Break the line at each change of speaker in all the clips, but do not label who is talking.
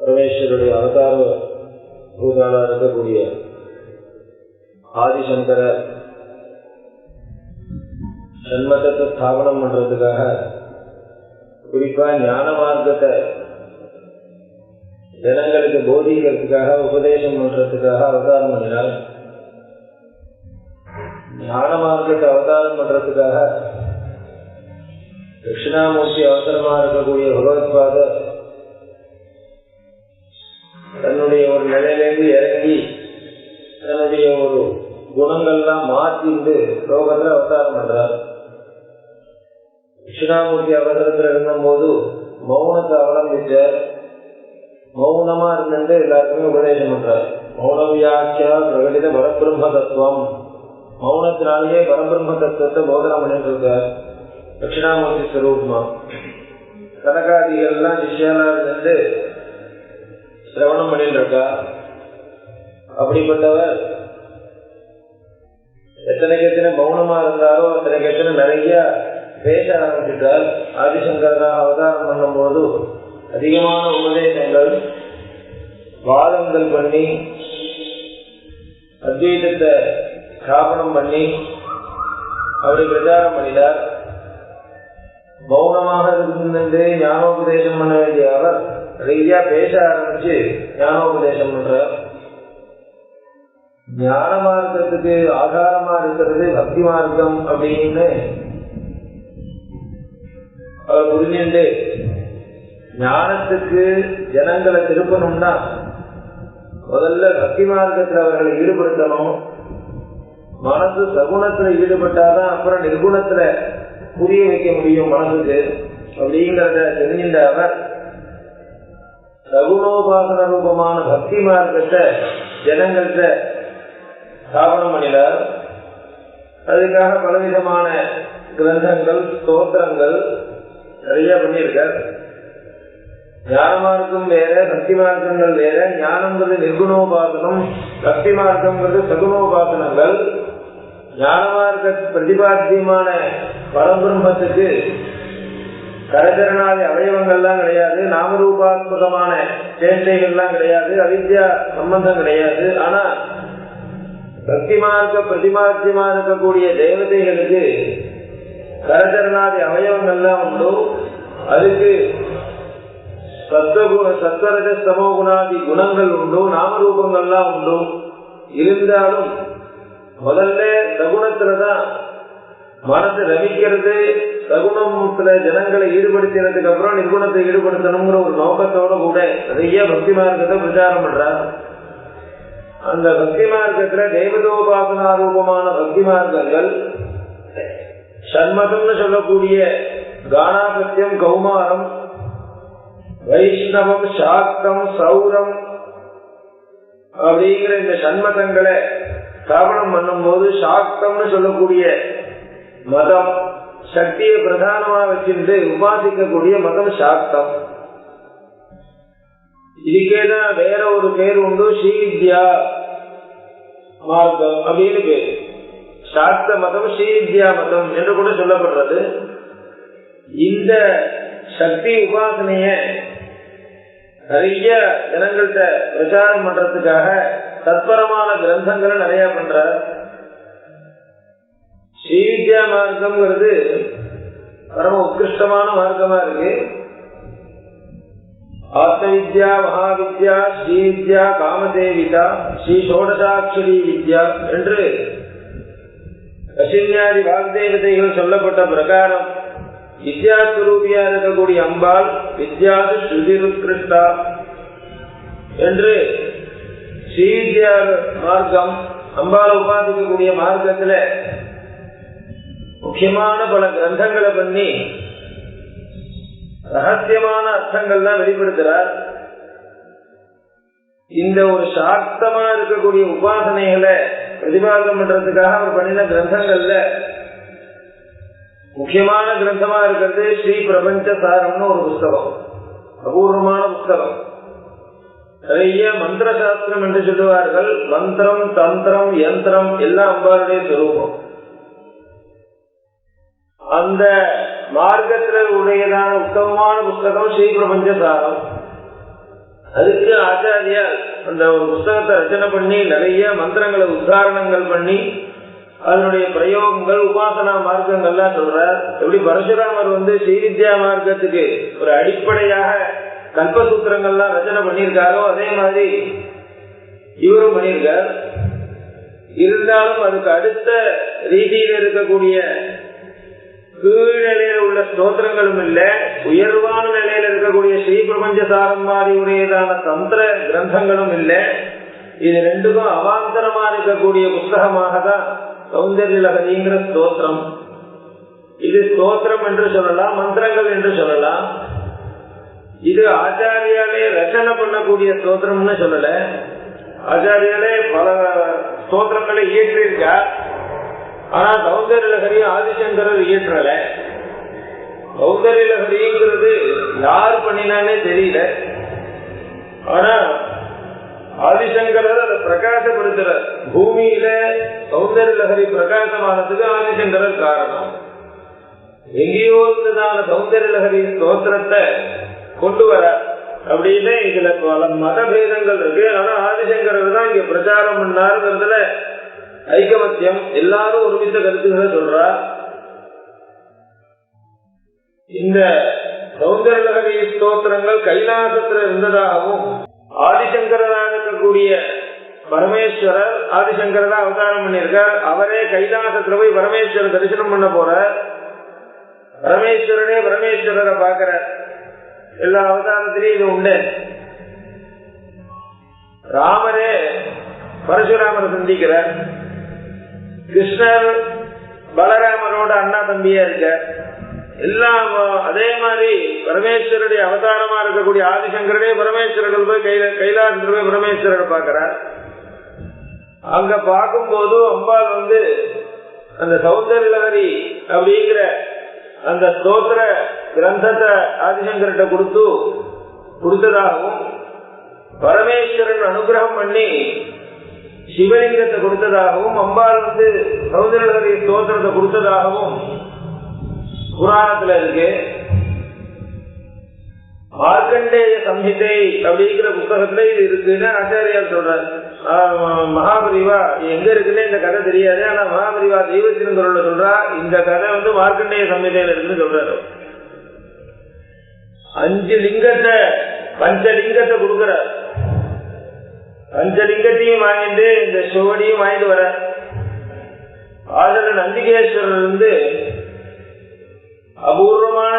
பரமேஸ்வருடைய அவதார பூதாளா இருக்கக்கூடிய ஆதிசங்கரர் சண்மதத்தை ஸ்தாபனம் பண்றதுக்காக, குறிப்பா ஞான மார்க்கத்தை ஜனங்களுக்கு போதிக்கிறதுக்காக, உபதேசம் பண்றதுக்காக அவதாரம் பண்ணினார். ஞான மார்க்கத்தை அவதாரம் பண்றதுக்காக தட்சிணாமூர்த்தி அவசரமா இருக்கக்கூடிய பகவத்பாதர் தன்னுடைய ஒரு நிலையிலிருந்து இறங்கி தன்னுடைய ஒரு குணங்கள்லாம் மாற்றிட்டு லோகத்துல அவதாரம் பண்றார். தட்சிணாமூர்த்தி அவசரத்துல இருந்தபோது மௌனத்தை அவலம்பிச்சார். மௌனமா இருந்து எல்லாருக்குமே உபதேசம் பண்றார். மௌன வியாக்கியா பிரகடித பரபிரம்ம தத்துவம், மௌனத்தினாலேயே பரபிரம்ம தத்துவத்தை போதனம் பண்ணிட்டு இருக்கார் தட்சிணாமூர்த்தி ஸ்வரூபமா. கனகாதிகள்லாம் சிஷ்யனா இருந்து சிரவணம் பண்ணிட்டு இருக்கா. அப்படிப்பட்டவர் எத்தனைக்கு எத்தனை மௌனமா இருந்தாரோ அத்தனைக்கு எத்தனை நிறைய பேச ஆரம்பிச்சிட்டார். ஆதிசங்கரராக அவதாரம் பண்ணும் போது அதிகமான உபதேசங்கள், வாதங்கள் பண்ணி அத்வைதத்தை ஸ்தாபனம் பண்ணி அப்படி பிரச்சாரம் பண்ணினார். மௌனமாக இருந்து ஞானோபதேசம் பண்ண வேண்டிய அவர் நிறைய பேச ஆரம்பிச்சு ஞானோபதேசம் பண்றார். ஞான மார்க்கத்துக்கு ஆதாரமா இருக்கிறது பக்தி மார்க்கம் அப்படின்னு அவர் புரிஞ்சுட்டு, ஞானத்துக்கு ஜனங்களை திருப்பணும்னா முதல்ல பக்தி மார்க்கத்துல அவர்களை ஈடுபடுத்தணும். மனசு சகுணத்துல ஈடுபட்டாதான் அப்புறம் நிர்குணத்துல புரிய வைக்க முடியும் மனசுக்கு அப்படிங்கிறத தெரிஞ்சின்ற அவர் சகுணோபாசன ரூபமான பக்தி மார்க்கத்தை ஜனங்கள்கிட்ட ஸ்தாபனம் பண்ணினார். அதுக்காக பலவிதமான கிரந்தங்கள், ஸ்தோத்திரங்கள் நிறைய பண்ணியிருக்கார். ஞான மார்க்கம் வேற, பக்தி மார்க்கங்கள் வேற. ஞானங்கிறது நிர்குணோபாசனம், பக்தி மார்க்கம்ங்கிறது சகுணோபாசனங்கள். ஞான மார்க்க பிரதிபாத்தியமான பரபிரம்மத்துக்கு கரகரணாதி அவயவங்கள்லாம் கிடையாது, நாமரூபாத்மகமான சேட்டைகள்லாம் கிடையாது, அவித்யா சம்பந்தம் கிடையாது. ஆனா பக்தி மார்க்க பிரதிபாத்தியமா இருக்கக்கூடிய தேவதைகளுக்கு கரகரணாதி அவயவங்கள்லாம் உண்டு. அதுக்கு சத்வரஜ சமோகுணாதி குணங்கள் உண்டு, நாமரூபங்கள்லாம் உண்டு. இருந்தாலும் முதல்ல சகுணத்துலதான் மனசு ரமிக்கிறது. சகுணத்துல ஜனங்களை ஈடுபடுத்தினதுக்கு அப்புறம் நிர்குணத்தை ஈடுபடுத்தணுங்கிற ஒரு நோக்கத்தோட கூட நிறைய பக்தி மார்க்கத்தை பிரச்சாரம் பண்றார். அந்த பக்தி மார்க்கத்துல தேவதோபாசனா ரூபமான பக்தி மார்க்கங்கள், சண்மதம்னு சொல்லக்கூடிய கானாபத்தியம், கௌமாரம், வைஷ்ணவம், சாக்தம், சௌரம் அப்படிங்கிற இந்த சண்மதங்களை ஸ்தாபனம் பண்ணும் போது சாக்தம்னு சொல்லக்கூடிய மதம், சக்தியை பிரதானமா வச்சிருந்து உபாசிக்கக்கூடிய மதம் சாக்தம். இதுக்கேதான் வேற ஒரு பேர் உண்டு, ஸ்ரீவித்யா மார்க்கம் அப்படின்னு பேரு. சாக்த மதம் ஸ்ரீவித்யா மதம் என்று கூட சொல்லப்படுறது. இந்த சக்தி உபாசனைய நிறைய ஜனங்கள்கிட்ட பிரச்சாரம் பண்றதுக்காக தத்பரமான கிரந்தங்களை நிறைய பண்ற. ஸ்ரீவித்யா மார்க்கம்ங்கிறது பரம உத்கிருஷ்டமான மார்க்கமா இருக்கு. ஆத்மவித்யா, மகாவித்யா, ஸ்ரீவித்யா, காமதேவிதா, ஸ்ரீ சோடசாட்சரி வித்யா என்று கசின்யாதி வாக்தேவதைகள் சொல்லப்பட்ட பிரகாரம் வித்யாஸ்வரூபியா இருக்கக்கூடிய அம்பாள் வித்யாது ஸ்ருதிருத்கிருஷ்டா என்று ஸ்ரீவித்யா மார்க்கம், அம்பாளை உபாசிக்கக்கூடிய மார்க்கத்துல முக்கியமான பல கிரந்தங்களை பண்ணி ரகசியமான அர்த்தங்கள்லாம் வெளிப்படுத்துறார். இந்த ஒரு சாக்தமா இருக்கக்கூடிய உபாசனைகளை பிரதிபாதம் பண்றதுக்காக அவர் பண்ணின கிரந்தங்கள்ல முக்கியமான கிரந்தமா இருக்கிறது ஸ்ரீ பிரபஞ்ச சாரம்னு ஒரு புஸ்தகம். அபூர்வமான புஸ்தகம். நிறைய மந்திர சாஸ்திரம் என்று சொல்லுவார்கள். மந்திரம், தந்திரம், யந்திரம் எல்லாம் அம்பாளுடைய சொரூபம். அந்த மார்க்கத்தில் உடையதான உத்தமமான புஸ்தகம் ஸ்ரீ பிரபஞ்ச சாரம். அதுக்கு ஆச்சாரியார் அந்த ஒரு புஸ்தகத்தை ரச்சனை பண்ணி நிறைய மந்திரங்களை உத்தாரணங்கள் பண்ணி அதனுடைய பிரயோகங்கள் உபாசனா மார்க்கங்கள்லாம் சொல்றார். எப்படி பரசுராமர் ஸ்ரீவித்யா மார்க்கத்துக்கு ஒரு அடிப்படையாக கல்பசூத்திரங்கள்லாம் ரச்சனை பண்ணியிருக்காரோ அதே மாதிரி இவரும் பண்ணியிருக்கார். இருந்தாலும் அதுக்கு அடுத்த ரீதியில் இருக்கக்கூடிய கீழ்நிலையில உள்ள ஸ்தோத்திரங்களும் இல்ல, உயர்வான நிலையில இருக்கக்கூடிய ஸ்ரீ பிரபஞ்ச சாரம் மாதிரி உடையதான தந்திர கிரந்தங்களும் இல்ல. இது ரெண்டுக்கும் அவாந்தரமா இருக்கக்கூடிய புஸ்தகமாக தான் சௌந்தர்ய லஹரிங்கிற ஸ்தோத்திரம். இது ஸ்தோத்திரம் என்று சொல்லலாம், மந்திரங்கள் என்று சொல்லலாம். இது ஆச்சாரியாலே ரச்சனை பண்ணக்கூடிய ஸ்தோத்திரம்னு சொல்லல. ஆச்சாரியாலே பல ஸ்தோத்திரங்களை இயற்றியிருக்கார். ஆனா சௌந்தர்ய லஹரி ஆதிசங்கரர் இயற்றல. சௌந்தர்ய லஹரிங்கிறது யார் பண்ணினானே தெரியல. ஆனா ஆதிசங்கரர் அதை பிரகாசப்படுத்துறார். பூமியில சௌந்தர்ய லஹரி பிரகாசமானதுக்கு ஆதிசங்கரர் காரணம். எங்கேயோ இருந்ததான சௌந்தர்ய லஹரி ஸ்தோத்திரத்தை கொண்டு வர அப்படின்னு இதுல பல மதபேதங்கள் இருக்கு. ஆனா ஆதிசங்கரர் தான் இங்க பிரச்சாரம் பண்ணாருங்கிறதுல ஐக்கமத்தியம், எல்லாரும் ஒருமித்த கருத்துக்களை சொல்றார். இந்த சௌந்தர்ய லஹரி ஸ்தோத்திரங்கள் கைலாசத்துல இருந்ததாகவும் ஆதிசங்கராக இருக்கக்கூடிய பரமேஸ்வரர் ஆதிசங்கர அவதாரம் பண்ணியிருக்கார். அவரே கைலாசத்துல போய் பரமேஸ்வரர் தரிசனம் பண்ண போற. பரமேஸ்வரனே பரமேஸ்வரரை பாக்குற. எல்லா அவதாரத்திலையும் இது உண்டு. ராமரே பரசுராமரை சந்திக்கிறார். கிருஷ்ணர் பலராமரோட அண்ணா தம்பியா இருக்க. எல்லாம் அதே மாதிரி பரமேஸ்வருடைய அவதாரமா இருக்கக்கூடிய ஆதிசங்கரனே பரமேஸ்வரர்கள் போய் கைலாசத்துல போய் பரமேஸ்வரரை பாக்கிறார். அங்க பார்க்கும்போது அம்பாள் அந்த சௌந்தர்ய லஹரி அப்படிங்கிற அந்த ஸ்தோத்திர கிரந்தத்தை ஆதிசங்கர்கிட்ட கொடுத்ததாகவும் பரமேஸ்வரன் அனுகிரகம் பண்ணி சிவலிங்கத்தை கொடுத்ததாகவும் அம்பாள் சௌந்தர்ய லஹரி ஸ்தோத்திரத்தை கொடுத்ததாகவும் புராணத்துல இருக்கு. மார்க்கண்டேய சம்ஹிதை அப்படிங்கிற புத்தகத்துல இது இருக்குன்னு ஆச்சாரியார் சொல்றார். மகாபரிவா எங்க இருக்குன்னு இந்த கதை தெரியாது. ஆனா மகாபரிவா தெய்வத்தின் சொல்றா இந்த கதை மார்க்கண்டேய சம்ஹிதையில இருக்குன்னு சொல்றாரு. 5 லிங்கத்தை பஞ்சலிங்கத்தை கொடுக்கிறார். பஞ்சலிங்கத்தையும் வாங்கிட்டு இந்த சிவடியும் வாங்கிட்டு வர. அதுல நந்திகேஸ்வரர் அபூர்வமான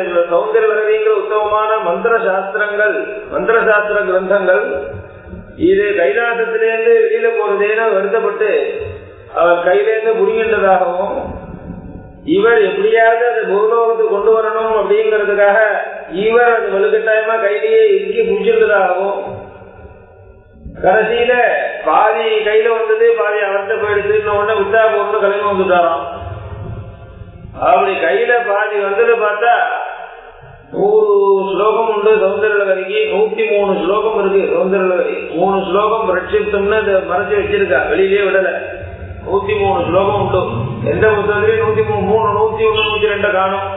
இந்த சௌந்தர்ய லஹரிங்கிற உத்தமமான மந்திர சாஸ்திர கிரந்தங்கள் இது கைலாசத்திலேருந்து வெளியில போறதேன்னு வருத்தப்பட்டு அவர் கையிலேருந்து புரிகின்றதாகவும் இவர் எப்படியாவது அதை பூலோகத்துக்கு கொண்டு வரணும் அப்படிங்கிறதுக்காக இவர் அது வலுக்கட்டாயமா கையிலேயே இறுக்கி புடிச்சிருந்ததாகவும் கடைசியில பாதி கையில வந்தது பாதி அவர்கிட்ட போயிடுச்சு. உடனே விட்டா போட்டு கிளம்பி வந்துட்டாராம். அப்படி கையில பாதி வந்தது பார்த்தா 100 ஸ்லோகம் உண்டு சௌந்தர்ய லஹரிக்கு. 103 ஸ்லோகம் இருக்கு சௌந்தர்ய லஹரி. 3 ஸ்லோகம் பிரட்சிப்தம்னு மறைச்சு வச்சிருக்கா, வெளியிலே விடல. 103 ஸ்லோகம் உண்டு. எந்த புத்தகத்திலையும் 103, 101, 102 காணும்.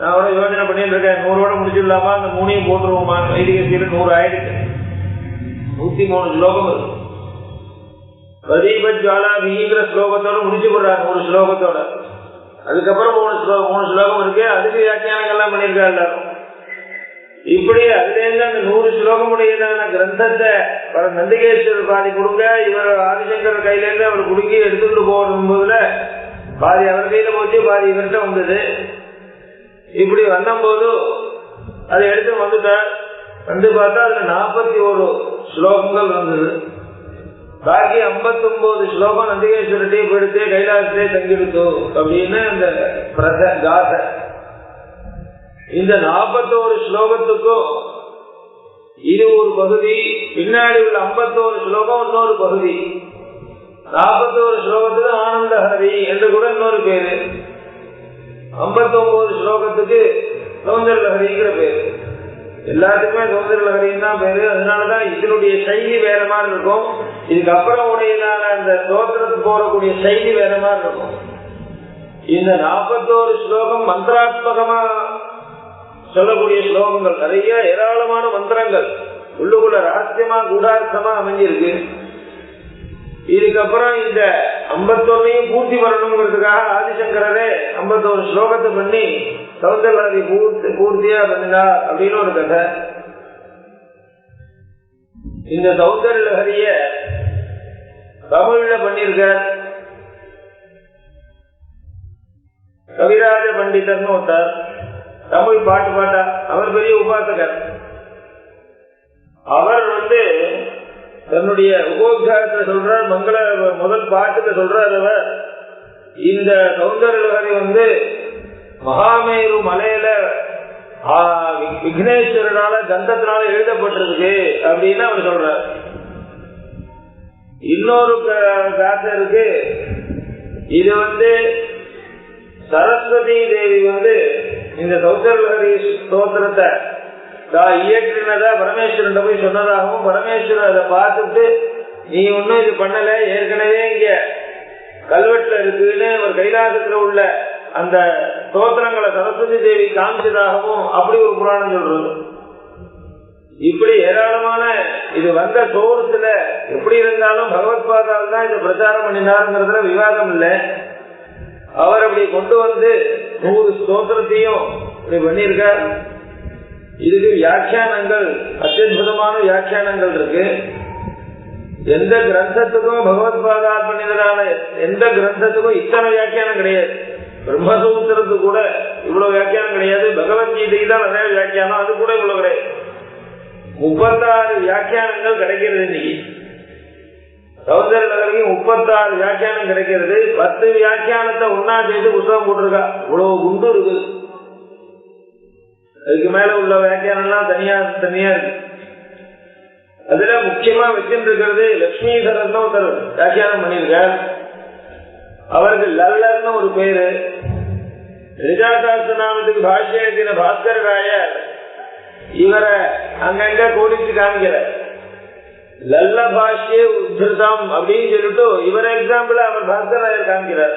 நான் கூட யோசனை பண்ணிட்டு இருக்கேன், 100ஓட முடிச்சிடலாமா, அந்த 3ஐயும் போட்டுருவோமா. வைதிகத்தில 100 ஆயிடுச்சு. 103 ஸ்லோகம் இருக்கு. பிரதீபஜ்வாலாபிங்கிற ஸ்லோகத்தோட முடிச்சு போடுறாங்க, 1 ஸ்லோகத்தோட. அதுக்கப்புறம் 3 ஸ்லோகம் இருக்கு. அதுக்கு வியாக்கியானங்கள்லாம் பண்ணியிருக்காரு எல்லாரும். இப்படி அதுல இருந்து அந்த 100 ஸ்லோகம் உடையதான கிரந்தத்தை நந்திகேஸ்வரர் பாதி கொடுங்க, இவர் ஆதிசங்கர் கையில இருந்து அவர் குடுக்கி எடுத்துட்டு போகும்போதுல பாதி அவர் கையில போச்சு, பாதி இவர்கிட்ட வந்தது. இப்படி வந்தபோது அதை எடுத்து வந்துட்டார். பார்த்தா அதுல 41 ஸ்லோகங்கள் வந்தது. பாக்கி 59 ஸ்லோகம் நந்திகேஸ்வரத்தையே போயிடுத்து கைலாசத்தையே தங்கிடுத்து அப்படின்னு அந்த காத. இந்த 41 ஸ்லோகத்துக்கும் இது ஒரு பகுதி, பின்னாடி உள்ள 51 ஸ்லோகம் இன்னொரு பகுதி. 41 ஸ்லோகத்துக்கு ஆனந்தஹரி என்று கூட இன்னொரு பேரு, 59 ஸ்லோகத்துக்கு சௌந்தர்ய லஹரிங்கிற பேரு. எல்லாத்துக்குமே சௌந்தர்ய லஹரின்னு தான் பேரு. அதனாலதான் இதனுடைய சைலி வேற மாதிரி இருக்கும். இதுக்கப்புறம் உடையதான அந்த ஸ்தோத்திரத்துக்கு போறக்கூடிய சைலி வேற மாதிரி இருக்கும். இந்த 41 ஸ்லோகம் மந்திராத்மகமா சொல்லக்கூடிய ஸ்லோகங்கள், நிறைய ஏராளமான மந்திரங்கள். உள்ளுக்குள்ள ரகசியமா கூடார்த்தமா அமைஞ்சிருக்கு. இதுக்கப்புறம் இந்த 51 பூர்த்தி பண்ணணுங்கிறதுக்காக ஆதிசங்கரரே 51 ஸ்லோகத்தை பண்ணி சௌந்தரலஹரி பூர்த்தியா பண்ணினார் அப்படின்னு ஒரு கதை. இந்த சௌந்தரலஹரிய தமிழ்ல பண்ணிருக்கார் கவிராஜ பண்டிதர்னு ஒருத்தர், தமிழ் பாட்டு பாட்டா. அவர் பெரிய உபாசகர். அவர் தன்னுடைய உபோத்காரத்தை சொல்றார், மங்கள முதல் பாட்டுல சொல்றார். அவர் இந்த சௌந்தரலஹரி மகாமேரு மலையில விக்னேஸ்வரனால கந்தத்தினால எழுதப்பட்டிருக்கு அப்படின்னு அவர் சொல்றார். இன்னொரு காசை இருக்கு. இது சரஸ்வதி தேவி இந்த சௌந்தரலஹரி ஸ்தோத்திரத்தை இயற்றினதா பரமேஸ்வரன் போய் சொன்னதாகவும், பரமேஸ்வரன் அதை பார்த்துட்டு நீ ஒன்னும் இது பண்ணல, ஏற்கனவே இங்க கல்வெட்டுல இருக்குன்னு ஒரு கைலாசத்துல உள்ள அந்த ஸ்தோத்திரங்களை சரஸ்வதி தேவி காமிச்சதாகவும் அப்படி ஒரு புராணம் சொல்றது. இப்படி ஏராளமான இது வந்த சோர்ஸ்ல எப்படி இருந்தாலும் பகவத் பாதால் தான் இதை பிரச்சாரம் பண்ணினாருங்கிறதுல விவாதம் இல்லை. அவர் அப்படி கொண்டு 100 ஸ்தோத்திரத்தையும் இப்படி பண்ணியிருக்கார். இதுக்கு வியாக்கியானங்கள், அத்தியுதமான வியாக்கியானங்கள் இருக்கு. எந்த கிரந்தத்துக்கும் பகவத் பாதால் பண்ணினதான எந்த கிரந்தத்துக்கும் இத்தனை வியாக்கியானம் கிடையாது. பிரம்மசூத்திரத்துக்கு கூட இவ்வளவு வியாக்கியானம் கிடையாது. பகவத்கீதைக்கு தான் நிறைய வியாக்கியானம், அது கூட இவ்வளவு கிடையாது. 36 வியாக்கியானங்கள் கிடைக்கிறது. இன்னைக்கு சௌந்தரலஹரிக்கு 36 வியாக்கியானம் கிடைக்கிறது. 10 வியாக்கியானத்தை ஒன்னா சேர்த்து புத்தகம் போட்டிருக்கா. இவ்வளவு குண்டு இருக்குது. அதுக்கு மேல உள்ள வியாக்கியானம் தனியா இருக்கு. அதுல முக்கியமா வச்சிருக்கிறது லட்சுமிதரன் ஒருத்தர் வியாக்கியானம் பண்ணியிருக்கார். அவருக்கு லல்லர்னு ஒரு பேரு. ரிஜாசாஸ்திரநாமத்துக்கு பாஷ்யம் எழுதின பாஸ்கர ராயர் இவரை அங்கங்க கோடிச்சு காமிக்கிற லல்ல பாஷ்ய உத்தம் அப்படின்னு சொல்லிட்டு இவர எக்ஸாம்பிள் அவர் பாஸ்கர ராயர் காமிக்கிறார்.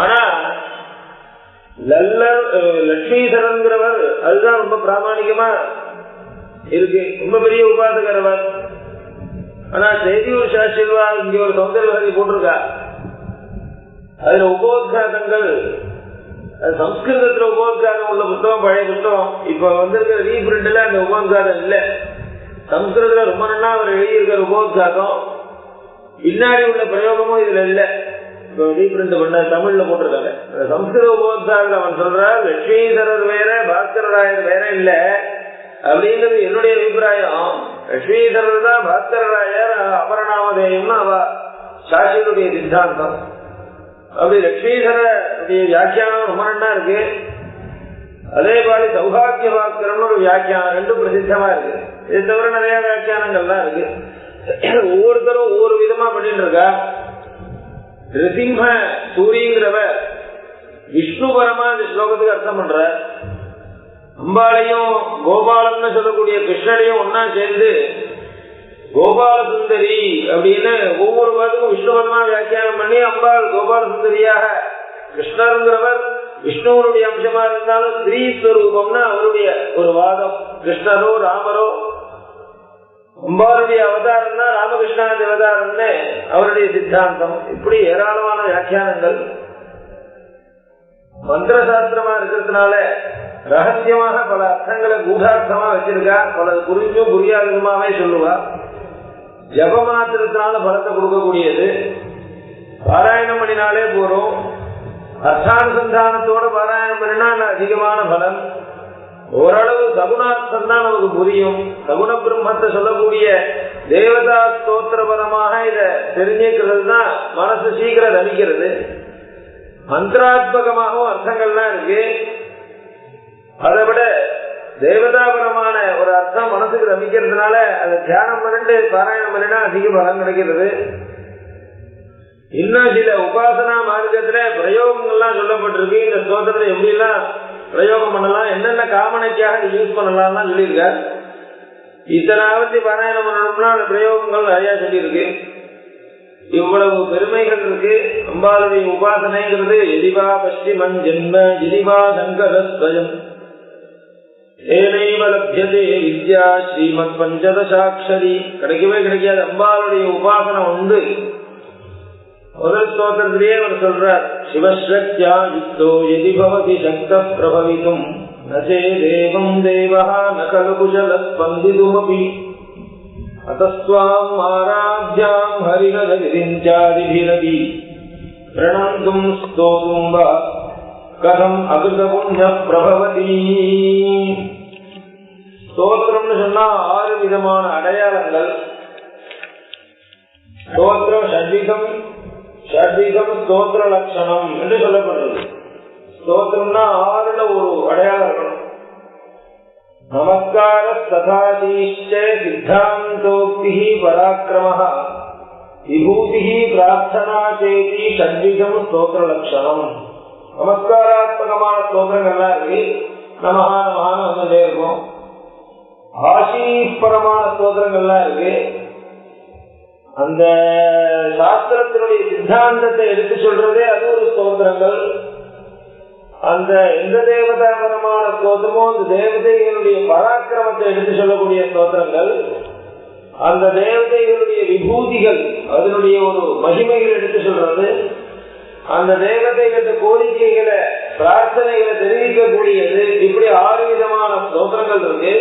ஆனா லல்லர் லட்சுமிதரன்கிறவர் அதுதான் ரொம்ப பிராமணிகமா இருக்கு. ரொம்ப பெரிய உபாசகர் அவர். ஆனா செய்தியூர் சாஸ்திரிவா இங்க ஒரு சௌந்தரலஹரி போட்டிருக்கா. அதுல உபோத்காரங்கள், சம்ஸ்கிருதத்துல உபோத்காரம் உள்ள புத்தகம், பழைய புத்தகம். இப்ப வந்திருக்கிற ரீபிரிண்ட்ல அந்த உபோத்காரம் இல்ல. சம்ஸ்கிருதத்துல ரொம்ப நல்லா அவர் எழுதியிருக்கிற உபோத்காரம், பின்னாடி உள்ள பிரயோகமும் இதுல இல்ல. ரீபிரிண்ட் பண்ண தமிழ்ல போட்டிருக்காங்க. சம்ஸ்கிருத உபோத்காரத்தில் அவன் சொல்றார், லட்சுமிதரர் வேற பாஸ்கர ராயர் வேற இல்ல அப்படின்றது என்னுடைய அபிப்பிராயம். லட்சுமிதரர் தான் பாஸ்கர ராயர் அபரநாமதேயம்னு அவ சாஸ்திரியுடைய சித்தாந்தம். அப்படி லட்சுமிதரனுடைய வியாக்கியானம் ரொம்ப நல்லா இருக்கு. அதே மாதிரி சௌபாகிய பாஸ்கரன் ஒரு வியாக்கியானம், ரெண்டும் பிரசித்தமா இருக்கு. இது தவிர நிறைய வியாக்கியானங்கள்லாம் இருக்கு. ஒவ்வொருத்தரும் ஒவ்வொரு விதமா பண்ணிட்டு இருக்கா. நிருசிம்ம சூரிங்கிறவர் விஷ்ணுபரமா இந்த ஸ்லோகத்துக்கு அர்த்தம் பண்ற. அம்பாளையும் கோபாலன்னு சொல்லக்கூடிய கிருஷ்ணனையும் ஒன்னா சேர்ந்து கோபால சுந்தரி அப்படின்னு ஒவ்வொரு பாதுக்கும் விஷ்ணுபரமா வியாக்கியானம் பண்ணி அம்பாள் கோபால சுந்தரியாக, கிருஷ்ணருங்கிறவர் விஷ்ணுவனுடைய அம்சமா இருந்தாலும் ஸ்ரீ ஸ்வரூபம்னு அவருடைய ஒரு வாதம். கிருஷ்ணரோ ராமரோ அம்பாளுடைய அவதாரம்னா ராமகிருஷ்ணா அவதாரம்னு அவருடைய சித்தாந்தம். இப்படி ஏராளமான வியாக்கியானங்கள். மந்திர சாஸ்திரமா இருக்கிறதுனால ரகசியமாக பல அர்த்தங்களை கூடார்த்தமா வச்சிருக்கா. பல புரிஞ்சும் புரியாததுமாவே சொல்லுவா. ஜபமாத்திரத்தினால பலத்தை கொடுக்கக்கூடியது. பாராயணம் பண்ணினாலே போறோம். அர்த்தானுசந்தானத்தோட பாராயணம் பண்ணினா அதிகமான பலன். ஓரளவு சகுணார்த்தம் தான் நமக்கு புரியும். சகுண பிரம்மத்தை சொல்லக்கூடிய தேவதா ஸ்தோத்திரபரமாக இத தெரிஞ்சுக்கிறது தான் மனசு சீக்கிரம் ரமிக்கிறது. மந்திராத்மகமாகவும் அர்த்தங்கள்லாம் இருக்கு. அதை விட தேவதாபரமான ஒரு அர்த்தம் மனசுக்கு ரமிக்கிறதுனால அதை தியானம் பண்ணிட்டு பாராயணம் பண்ணினா அதிக பலன் கிடைக்கிறது. இன்னும் சில உபாசனா மார்க்கத்துல பிரயோகங்கள்லாம் சொல்லப்பட்டிருக்கு. இந்த ஸ்தோத்திரத்தை எப்படி எல்லாம் பிரயோகம் பண்ணலாம், என்னென்ன காமனைக்காக யூஸ் பண்ணலாம் சொல்லியிருக்க. இத்தனாவத்தி பாராயணம் பண்ணணும்னா அந்த பிரயோகங்கள் நிறைய சொல்லியிருக்கு. இவ்வளவு பெருமைகள் இருக்கு. அம்பாளுடைய உபாசனைங்கிறது எதிவா பஷ்டிமன் ஜென்ம எதிவா சங்கரஸ்வயம் ஏனைவ லப்யதே வித்யா ஸ்ரீமத் பஞ்சதசாட்சரி. கிடைக்கவே கிடைக்காது. அம்பாளுடைய உபாசனை உண்டு. முதல் ஸ்தோத்திரத்திலேயே அவர் சொல்றார், சிவஸ்ரக்யா யுக்தோ யதி பவதி சக்த பிரபவிதும் நசே தேவம் தேவஹ ந கலு குஷல ஸ்பந்திதுமபி அத்தஸ்வாம் ஆராத்யாம் ஹரிஹரவிரிஞ்சாதிபிரபி பிரணந்தும் ஸ்தோதும் வா கதம் அகிருத புண்ணிய பிரபவதி. ஸ்தோத்திரம்னு சொன்னா 6 விதமான அடையாளங்கள். ஸ்தோத்திரம் ஷட்விதம் ஸ்தோத்திர லட்சணம் என்று சொல்லப்படுறது. ஸ்தோத்திரம்னா 6ல ஒரு அடையாளம் இருக்கணும். நமஸ்கார சதாதீஷ்ச சித்தாந்தோக்தி பராக்கிரமஹ விபூதி பிரார்த்தனா சேதி ஷட்விதம் ஸ்தோத்திர லட்சணம். நமஸ்காராத்மகமான ஸ்தோத்திரங்கள்லாம் இருக்கு. நமஹா நமஹான்னு வந்துட்டே இருக்கும். ஆசீஸ்வரமான ஸ்தோத்திரங்கள்லாம் இருக்கு. அந்த சாஸ்திரத்தினுடைய சித்தாந்தத்தை எடுத்து சொல்றதே அது ஒரு ஸ்தோத்திரங்கள். அந்த எந்த தேவதாபரமான ஸ்தோத்திரமோ அந்த தேவதைகளுடைய பராக்கிரமத்தை எடுத்து சொல்லக்கூடிய ஸ்தோத்திரங்கள், அந்த தேவதைகளுடைய விபூதிகள் அதனுடைய ஒரு மகிமைகள் எடுத்து சொல்றது, அந்த தேவதைகள கோரிக்கைகளை பிரார்த்தனைகளை தெரிவிக்கக்கூடியது. இப்படி 6 விதமான ஸ்தோத்திரங்கள் இருக்கு.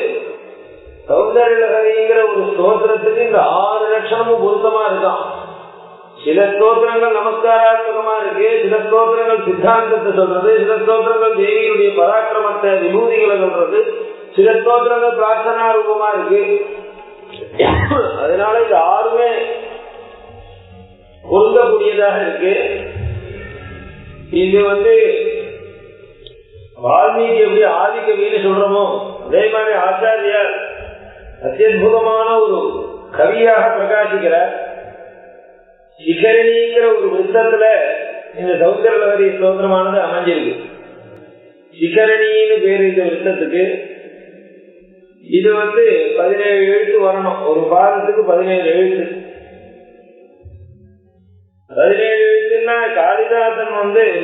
சௌந்தர்யலகரிங்கிற ஒரு ஸ்தோத்திரத்துக்கு இந்த 6 லட்சணமும் பொருத்தமா இருக்கான். சில ஸ்தோத்திரங்கள் நமஸ்காராத்மகமா இருக்கு, சில ஸ்தோத்திரங்கள் சித்தாந்தத்தை சொல்றது, சில ஸ்தோத்திரங்கள் தேவியுடைய பராக்கிரமத்தை விபூதிகளை சொல்றது, சில ஸ்தோத்திரங்கள் பிரார்த்தனா ரூபமா இருக்கு. அதனால இது 6மே பொருந்தக்கூடியதாக இருக்கு. இது வால்மீகி எப்படி ஆதிகவின்னு சொல்றோமோ அதே மாதிரி ஆச்சாரியார் அத்தியுதமான ஒரு கவியாக பிரகாசிக்கிறார். சிகரணிங்கிற ஒரு விருத்தத்துல இந்த சௌந்தரலஹரி ஸ்தோத்திரமானது அமைஞ்சிருக்கு. சிகரணின்னு பேரு இந்த விருத்தத்துக்கு. இது 17 எழுத்து வரணும். ஒரு பாதத்துக்கு 17 எழுத்து. 17 எழுத்துன்னா காளிதாசன்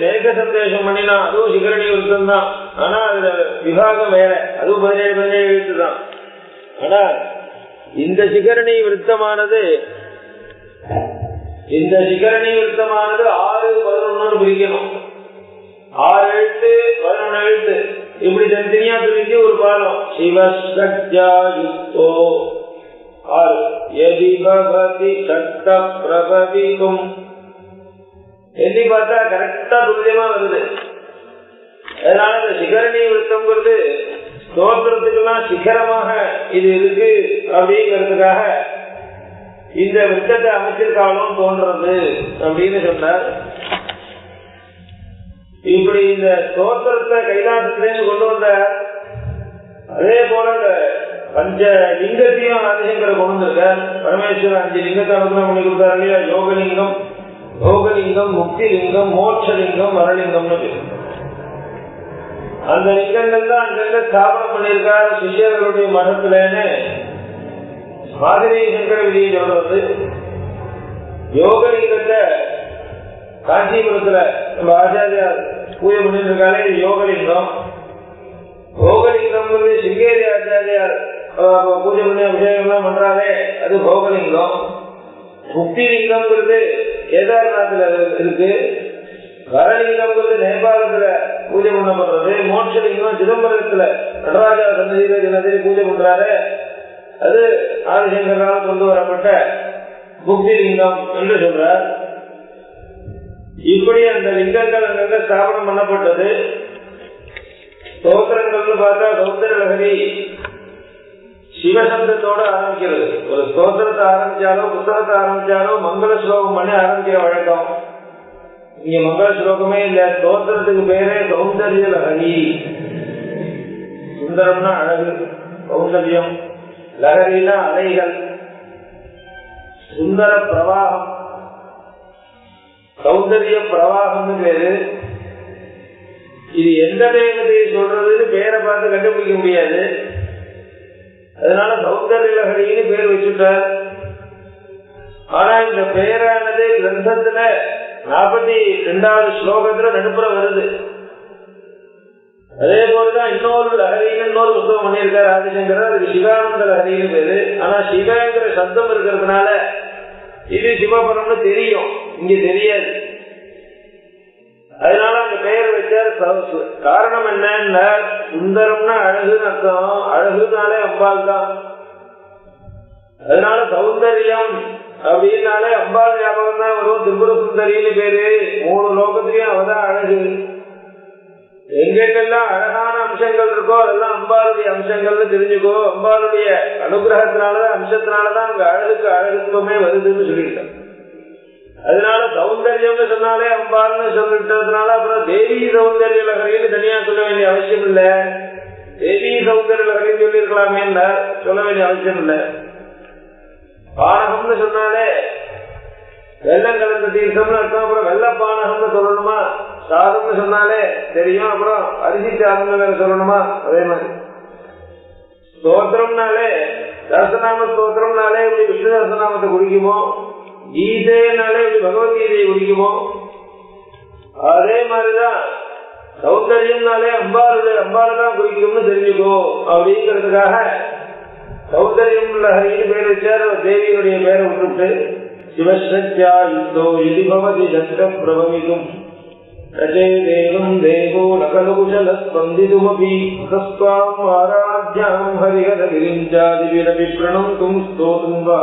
மேக சந்தேசம் பண்ணினா அதுவும் சிகரணி விருத்தம் தான். ஆனா அதுல விபாகம் வேற, அதுவும் 17 எழுத்து தான். ஆனா இந்த சிகரணி விருத்தமானது 6, 11 பிரிக்கணும். 6 எழுத்து 11 எழுத்து இப்படி தனித்தனியா பிரிஞ்சு ஒரு பாடம். சிவஸ்ரக்யா யுக்தோ 6 யதி பவதி சக்த பிரபவிதும். எண்ணி பார்த்தா கரெக்டா துல்லியமா வருது. அதனால இந்த சிகரணி விருத்தம்ங்கிறது ஸ்தோத்திரத்துக்கெல்லாம் சிகரமாக இது இருக்கு அப்படிங்கிறதுக்காக இந்த விருத்தத்தை அமைச்சிருக்காலும் தோன்றது அப்படின்னு சொன்னார். இப்படி இந்த ஸ்தோத்திரத்தை கைலாசத்திலேருந்து கொண்டு வந்த அதே போல இந்த பஞ்ச லிங்கத்தையும் ஆதிசங்கரை கொண்டு வந்திருக்கார். பரமேஸ்வரர் 5 லிங்கத்தை அனுகிரகம் பண்ணி கொடுத்தாரு இல்லையா? யோகலிங்கம், யோகலிங்கம், முக்திலிங்கம், மோட்சலிங்கம், வரலிங்கம்னு பேர். அந்த லிங்கங்கள் தான் அங்கங்க ஸ்தாபனம் பண்ணியிருக்கார் சிஷ்யர்களுடைய மதத்திலேன்னு மாதிரி சங்கர விதியை சொல்றது. யோகலிங்கத்தை காஞ்சிபுரத்துல நம்ம ஆச்சாரியார் பூஜை பண்ணிட்டு இருக்காலே யோகலிங்கம். போகலிங்கம் சிங்கேரி ஆச்சாரியார் பூஜை பண்ணி அபிஷேகம்லாம் பண்றாலே அது போகலிங்கம். முக்திலிங்கம் கேதார்நாத்ல இருக்கு. வரலிங்கம் நேபாளத்துல பூஜை பண்ணப்படுறது. மோட்சலிங்கம் சிதம்பரத்துல நடராஜா சன்னதியில தினசரி பூஜை பண்றாரு. அது ஆதிசங்கரால் கொண்டு வரப்பட்ட முக்திலிங்கம் என்று சொல்றார். இப்படி அந்த லிங்கங்கள் அங்கங்க ஸ்தாபனம் பண்ணப்பட்டது. ஸ்தோத்திரங்கள்னு பார்த்தா சௌந்தரலஹரி சிவசப்தத்தோட ஆரம்பிக்கிறது. ஒரு ஸ்தோத்திரத்தை ஆரம்பிச்சாலோ புத்தகத்தை ஆரம்பிச்சாலோ மங்கள ஸ்லோகம் பண்ணி ஆரம்பிக்கிற வழக்கம். இங்க மங்கள ஸ்லோகமே இல்ல. ஸ்தோத்திரத்துக்கு பேரே சௌந்தர்யலஹரி. சுந்தரம்னா அழகு, சௌந்தர்யம், லஹரினா அலைகள், சுந்தர பிரவாகம், சௌந்தர்ய பிரவாகம்னு பேரு. இது எந்த தேவதையை சொல்றதுன்னு பேரை பார்த்து கண்டுபிடிக்க முடியாது. அதனால சௌந்தர்யலஹரின்னு பேர் வச்சுட்டார். ஆனா இந்த பேரானது கிரந்தத்துல 42வது ஸ்லோகத்துல நடுப்புற வருது. அதே போலதான் இன்னொரு லஹரின்னு இன்னொரு புத்தகம் பண்ணியிருக்காரு ஆதிசங்கர். அதுக்கு சிவானந்த லஹரின்னு பேரு. ஆனா சிவங்கிற சப்தம் இருக்கிறதுனால இது சிவபுரம்னு தெரியும், இங்க தெரியாது. அதனால அந்த பெயர் வச்சார். காரணம் என்னன்னா சுந்தரம்னா அழகுன்னு அர்த்தம். அழகுனாலே அம்பாள் தான். அதனால சௌந்தர்யம் அப்படின்னாலே அம்பாள் ஞாபகம் தான் வரும். திரிபுர சுந்தரின்னு பேரு. 3 லோகத்திலையும் அவதான் அழகு. எங்கெங்கெல்லாம் அழகான அம்சங்கள் இருக்கோ அதெல்லாம் அம்பாளுடைய அம்சங்கள்னு தெரிஞ்சுக்கோ. அம்பாளுடைய அனுகிரகத்தினாலதான் அம்சத்தினாலதான் அங்க அழகுக்கு அழகுத்துவமே வருதுன்னு சொல்லிட்டேன். அதனால சௌந்தர்யம்னு சொன்னாலே அம்பாள்னு சொல்லிட்டதுனால அப்புறம் தேவி சௌந்தர்ய லகரின்னு தனியா சொல்ல வேண்டிய அவசியம் இல்ல. தேவி சௌந்தர்ய லகரின்னு சொல்லியிருக்கலாமே, சொல்ல வேண்டிய அவசியம் இல்ல. பானகம்னு சொன்னாலே வெள்ளம் கலந்த தீர்த்தம்னு அர்த்தம். அப்புறம் வெள்ள பானகம்னு சொல்லணுமா? சாதம்னு சொன்னாலே தெரியும். அப்புறம் அரிசி சாதம் சொல்லணுமா? அதே மாதிரி ஸ்தோத்திரம்னாலே சஹஸ்ரநாம ஸ்தோத்திரம்னாலே இப்படி விஷ்ணு சஹஸ்ரநாமத்தை குறிக்குமோ, கீதைனாலே இப்படி பகவத்கீதையை குறிக்குமோ, அதே மாதிரிதான் சௌந்தர்யம்னாலே அம்பாளுதான் குறிக்கும்னு தெரிஞ்சுக்கோ அப்படிங்கிறதுக்காக சௌந்தர்யம் லஹரின்னு பேர் வச்சார். தேவியினுடைய பேரை விட்டுவிட்டு சிவஸ்ரத்யா யுக்தோ யதி பவதி ஜக்ர பிரபவிதும் ரஜே தேவம் தேவோ நகலுகுஷல ஸ்பந்திதுமபி தஸ்வாம் ஆராத்யாம் ஹரிஹர கிரிஞ்சாதிபிரபி பிரணந்தும் ஸ்தோதும் வா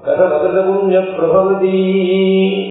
கதமகிருத புண்ணிய பிரபவதி.